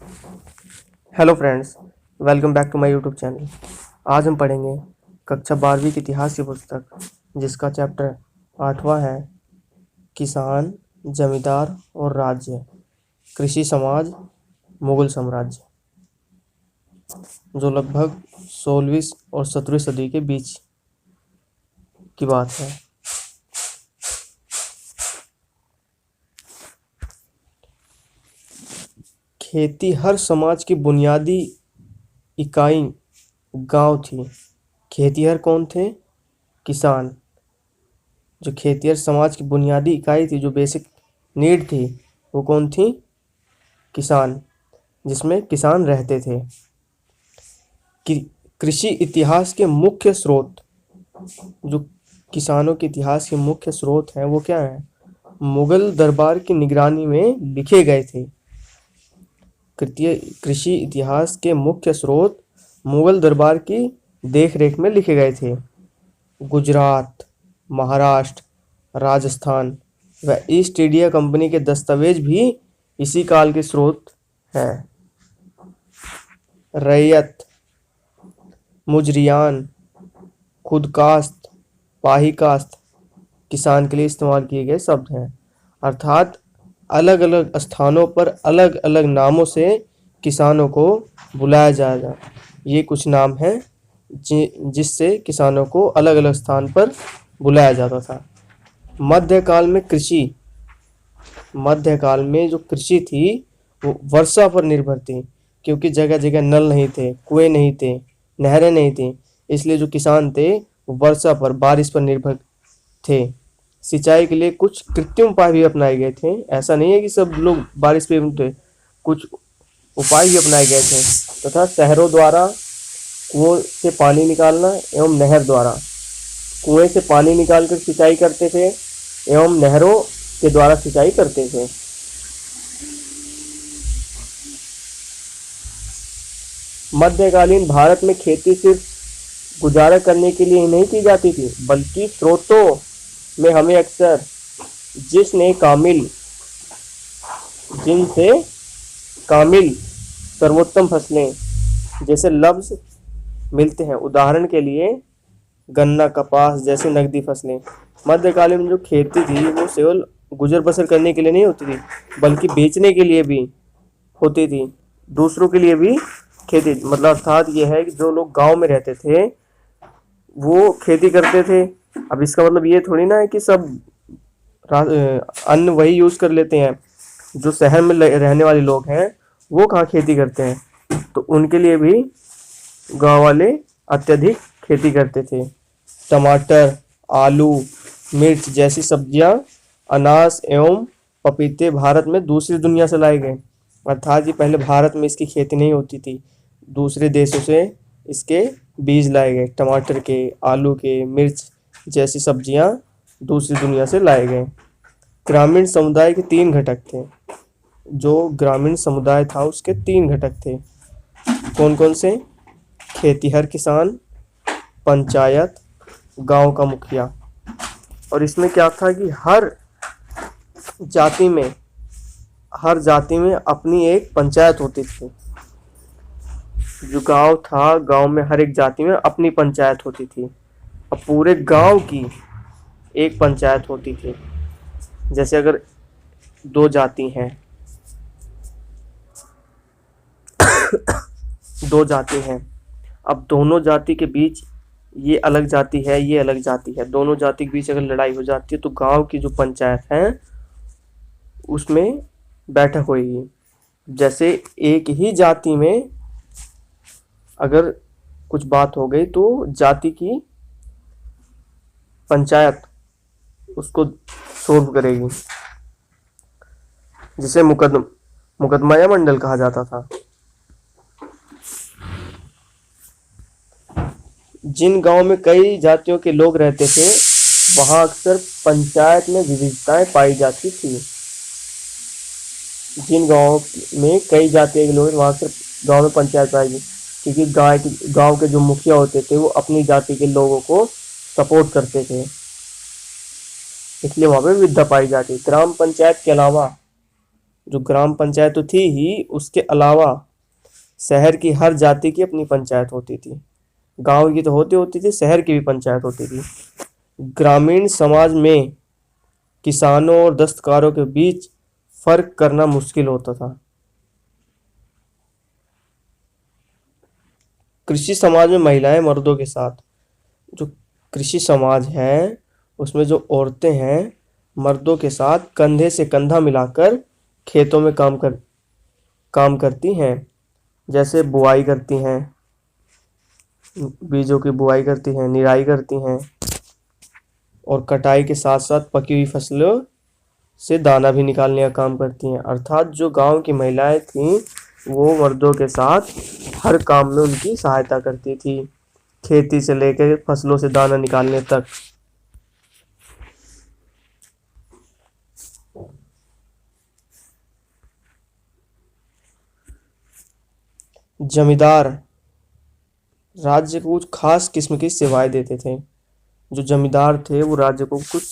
Hello friends, welcome back to my YouTube channel. आज हम पढ़ेंगे कक्षा 12वीं की इतिहास की पुस्तक, जिसका चैप्टर 8वां है किसान, जमींदार और राज्य, कृषि समाज, मुगल साम्राज्य, जो लगभग 16वीं और 17वीं सदी के बीच की बात है। खेती हर समाज की बुनियादी इकाई गांव थी। खेतीहर कौन थे? किसान। जो खेतीहर समाज की बुनियादी इकाई थी, जो बेसिक नीड थी, वो कौन थी? किसान, जिसमें किसान रहते थे। कृषि इतिहास के मुख्य स्रोत, जो किसानों के इतिहास के मुख्य स्रोत हैं, वो क्या है? मुगल दरबार की निगरानी में लिखे गए थे। कृषि इतिहास के मुख्य स्रोत मुगल दरबार की देखरेख में लिखे गए थे। गुजरात, महाराष्ट्र, राजस्थान व ईस्ट इंडिया कंपनी के दस्तावेज भी इसी काल के स्रोत हैं। रैयत, मुजरियान, खुदकास्त, पाहीकास्त किसान के लिए इस्तेमाल किए गए शब्द हैं, अर्थात अलग अलग स्थानों पर अलग अलग नामों से किसानों को बुलाया जाएगा। ये कुछ नाम हैं जिससे किसानों को अलग अलग स्थान पर बुलाया जाता था। मध्यकाल में जो कृषि थी वो वर्षा पर निर्भर थी, क्योंकि जगह जगह नल नहीं थे, कुएं नहीं थे, नहरें नहीं थी। इसलिए जो किसान थे वो वर्षा पर, बारिश पर निर्भर थे। सिंचाई के लिए कुछ कृत्रिम उपाय भी अपनाए गए थे। ऐसा नहीं है कि सब लोग बारिश पे थे, कुछ उपाय भी अपनाए गए थे। तथा शहरों द्वारा कुओं से पानी निकालना एवं नहर द्वारा, कुएं से पानी निकालकर सिंचाई करते थे एवं नहरों के द्वारा सिंचाई करते थे। मध्यकालीन भारत में खेती सिर्फ गुजारा करने के लिए ही नहीं की जाती थी, बल्कि स्रोतों में हमें अक्सर जिनसे कामिल सर्वोत्तम फसलें जैसे लफ्ज मिलते हैं। उदाहरण के लिए गन्ना, कपास जैसी नकदी फसलें। मध्यकालीन में जो खेती थी वो केवल गुजर बसर करने के लिए नहीं होती थी, बल्कि बेचने के लिए भी होती थी, दूसरों के लिए भी खेती। मतलब अर्थात ये है कि जो लोग गांव में रहते थे वो खेती करते थे। अब इसका मतलब ये थोड़ी ना है कि सब अन्न वही यूज कर लेते हैं। जो शहर में रहने वाले लोग हैं वो कहाँ खेती करते हैं, तो उनके लिए भी गांव वाले अत्यधिक खेती करते थे। टमाटर, आलू, मिर्च जैसी सब्जियां, अनाज एवं पपीते भारत में दूसरी दुनिया से लाए गए। अर्थात ये पहले भारत में इसकी खेती नहीं होती थी, दूसरे देशों से इसके बीज लाए गए। टमाटर के, आलू के, मिर्च जैसी सब्जियां दूसरी दुनिया से लाए गए। ग्रामीण समुदाय के 3 घटक थे। जो ग्रामीण समुदाय था उसके 3 घटक थे। कौन कौन से? खेतीहर किसान, पंचायत, गांव का मुखिया। और इसमें क्या था कि हर जाति में अपनी एक पंचायत होती थी। जो गांव था, गांव में हर एक जाति में अपनी पंचायत होती थी। अब पूरे गांव की एक पंचायत होती थी। जैसे अगर 2 जाति हैं 2 जाति हैं, अब दोनों जाति के बीच, ये अलग जाति है, ये अलग जाति है, दोनों जाति के बीच अगर लड़ाई हो जाती है तो गांव की जो पंचायत है उसमें बैठक होगी। जैसे एक ही जाति में अगर कुछ बात हो गई तो जाति की पंचायत उसको सोल्व करेगी, जिसे मुकदमा या मंडल कहा जाता था। जिन गांव में कई जातियों के लोग रहते थे वहां अक्सर पंचायत में विविधताएं पाई जाती थी। जिन गांव में कई जातियों के लोग, वहां अक्सर गांव में पंचायत पाएगी, क्योंकि गांव के जो मुखिया होते थे वो अपनी जाति के लोगों को सपोर्ट करते थे, इसलिए वहां पे विविधता पाई जाती। ग्राम पंचायत के अलावा जो ग्राम पंचायत तो थी ही, उसके अलावा शहर की हर जाति की अपनी पंचायत होती थी। गांव की तो होती थी, शहर की भी पंचायत होती थी। ग्रामीण समाज में किसानों और दस्तकारों के बीच फर्क करना मुश्किल होता था। कृषि समाज में महिलाएं मर्दों के साथ, जो कृषि समाज है उसमें जो औरतें हैं मर्दों के साथ कंधे से कंधा मिलाकर खेतों में काम करती हैं। जैसे बुआई करती हैं, बीजों की बुआई करती हैं, निराई करती हैं और कटाई के साथ साथ पकी हुई फसलों से दाना भी निकालने का काम करती हैं। अर्थात जो गांव की महिलाएं थीं वो मर्दों के साथ हर काम में उनकी सहायता करती थी, खेती से लेकर फसलों से दाना निकालने तक। जमींदार राज्य को कुछ खास किस्म की सेवाएं देते थे। जो जमींदार थे वो राज्य को कुछ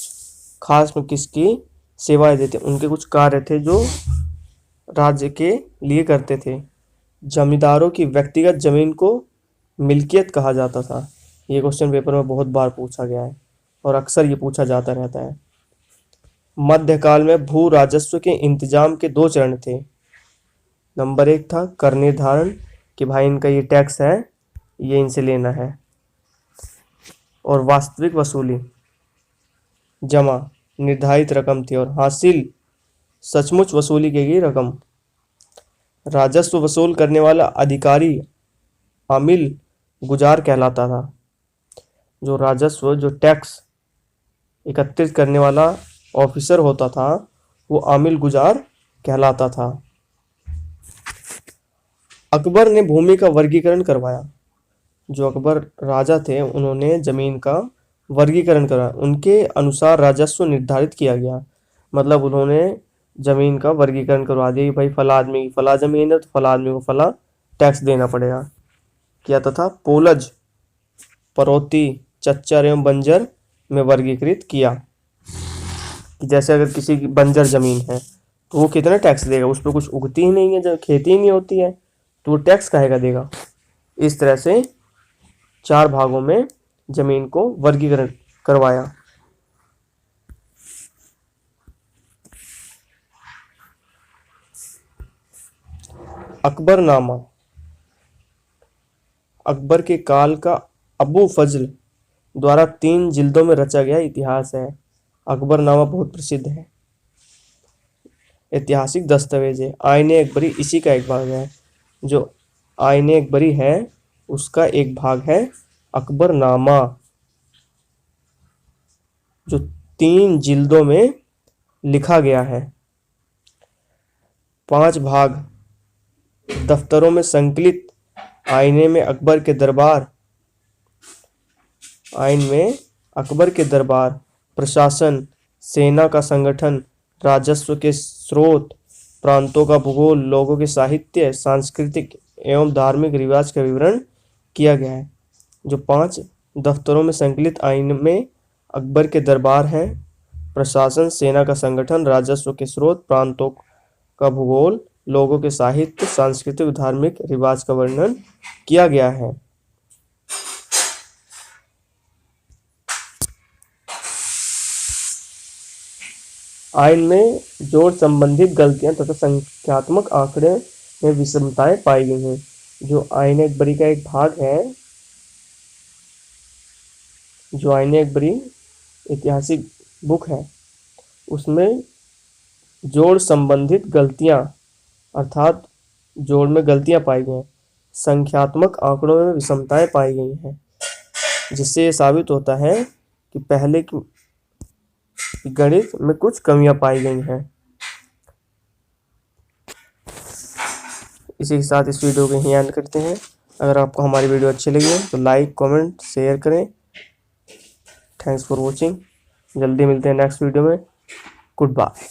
खास किस्म की सेवाएं देते, उनके कुछ कार्य थे जो राज्य के लिए करते थे। जमींदारों की व्यक्तिगत जमीन को मिल्कियत कहा जाता था। ये क्वेश्चन पेपर में बहुत बार पूछा गया है और अक्सर ये पूछा जाता रहता है। मध्यकाल में भू राजस्व के इंतजाम के दो चरण थे। नंबर 1 था कर निर्धारण, कि भाई इनका ये टैक्स है, ये इनसे लेना है। और वास्तविक वसूली, जमा निर्धारित रकम थी और हासिल सचमुच वसूली की गई रकम। राजस्व वसूल करने वाला अधिकारी आमिल गुजार कहलाता था। जो राजस्व, जो टैक्स एकत्रित करने वाला ऑफिसर होता था वो आमिल गुजार कहलाता था। अकबर ने भूमि का वर्गीकरण करवाया। जो अकबर राजा थे उन्होंने जमीन का वर्गीकरण करा, उनके अनुसार राजस्व निर्धारित किया गया। मतलब उन्होंने जमीन का वर्गीकरण करवा दिया कि भाई फला आदमी की फला जमीन है तो फला आदमी को फला टैक्स देना पड़ेगा। किया तथा पोलज, परोती, चच्चर एवं बंजर में वर्गीकृत किया कि जैसे अगर किसी की बंजर जमीन है तो वो कितना टैक्स देगा, उस पर कुछ उगती ही नहीं है, जब खेती ही नहीं होती है तो वो टैक्स काहेगा देगा। इस तरह से 4 भागों में जमीन को वर्गीकरण करवाया। अकबरनामा अकबर के काल का अबू फजल द्वारा 3 जिल्दों में रचा गया इतिहास है। अकबरनामा बहुत प्रसिद्ध है, ऐतिहासिक दस्तावेज है। आईने अकबरी इसी का एक भाग है। जो आईने अकबरी है उसका एक भाग है अकबरनामा, जो 3 जिल्दों में लिखा गया है। 5 भाग दफ्तरों में संकलित आईने में अकबर के दरबार, आइन में अकबर के दरबार, प्रशासन, सेना का संगठन, राजस्व के स्रोत, प्रांतों का भूगोल, लोगों के साहित्य, सांस्कृतिक एवं धार्मिक रिवाज का विवरण किया गया है। जो 5 दफ्तरों में संकलित आइन में अकबर के दरबार है, प्रशासन, सेना का संगठन, राजस्व के स्रोत, प्रांतों का भूगोल, लोगों के साहित्य, सांस्कृतिक धार्मिक रिवाज का वर्णन किया गया है। आइन में जोड़ संबंधित गलतियां तथा संख्यात्मक आंकड़े में विषमताएं पाई गई हैं। जो आइन अकबरी का एक भाग है, जो आइन अकबरी ऐतिहासिक बुक है, उसमें जोड़ संबंधित गलतियां अर्थात जोड़ में गलतियां पाई गई हैं, संख्यात्मक आंकड़ों में विषमताएं पाई गई हैं, जिससे ये साबित होता है कि पहले की गणित में कुछ कमियां पाई गई हैं। इसी के साथ इस वीडियो को यहीं एंड करते हैं। अगर आपको हमारी वीडियो अच्छी लगी है तो लाइक, कमेंट, शेयर करें। Thanks for watching. जल्दी मिलते हैं नेक्स्ट वीडियो में। Good bye.